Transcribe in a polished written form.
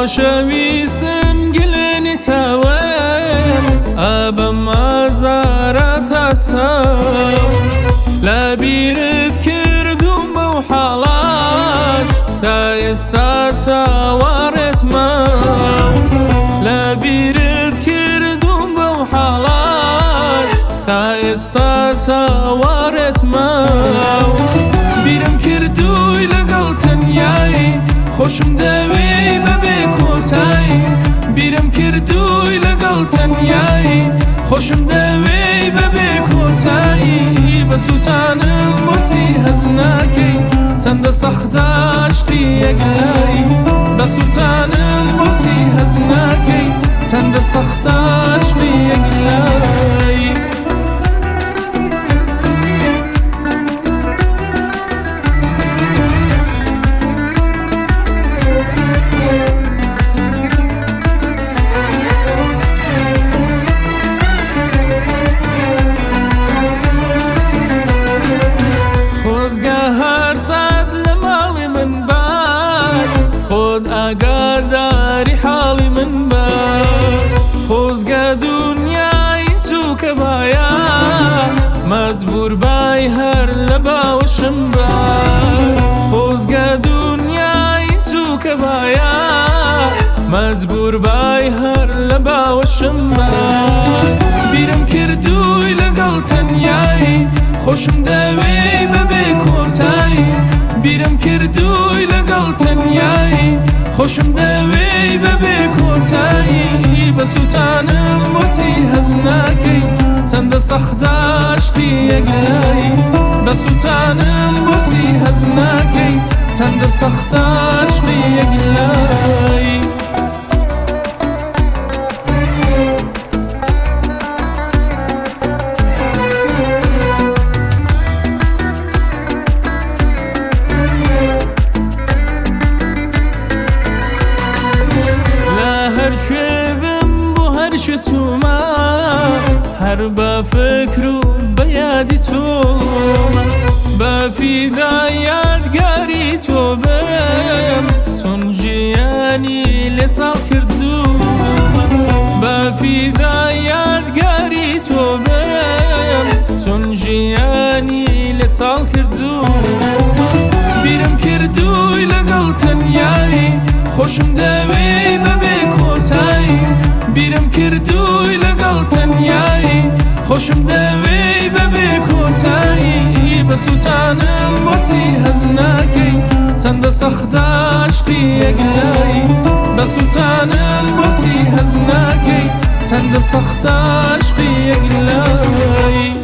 خۆشەویستم گلێنی چاوەم ئابەم ئازارە تاسەو لەبیرت کردوم بەو حاڵات تا ئێستا چاوەڕێتمە لەبیرت کردوم بەو حاڵات تا ئێستا چاوەڕێتمە بیرم کردووی لەگەڵ تەنیایی خۆشم دەوێ بەبێ کۆتایی بیرم کردووی لەگەڵ تەنیایی خۆشم دەوێ بەبێ کۆتایی بە سووتانم بۆچی هەز ناکەی چەندە سەختە عشقی یەکلایی بە سووتانم بۆچی هەز ناکەی چەندە سەختە عشقی یەکلایی خۆت ئاگاداری حاڵی من بە خۆزگە دونیای چووکە باە مەجبور بای هەر لە باوەشم بە خۆزگە دونیای چووکە باە مەجبور بای هەر لە باوەشم بە بیرم کردووی لەگەڵ تەنیایی خۆشم دەوێ بەبێ کۆتایی بیرم کردووی لەگەڵ تەنیایی خۆشم دەوێ بەبێ کۆتایی بە سووتانم بۆچی هەز ناکەی چەندە سەختە عشقی یەکلایی بە سووتانم بۆچی هەز ناکەی چەندە سەختە عشقی یەکلایی هەرکوێبم بۆ هەرشە تومە هەر بە فکر و بە یادی تۆمە بە فیدا یادگاری تۆ بم چۆن ژیانی لێتاڵ کردوومە بە فیدا یادگاری تۆ بم چۆن ژیانی لێتاڵ کردوومە بیرم کردووی لەگەڵ تەنیایی خۆشم دەوێ بەبێ کۆتایی بیرم کردووی لەگەڵ تەنیایی خۆشم دەوێ بەبێ کۆتایی بە سووتانم بۆچی هەز ناکەی چەندە سەختە عشقی یەکلایی بە سووتانم بۆچی هەز ناکەی چەندە سەختە عشقی یەکلایی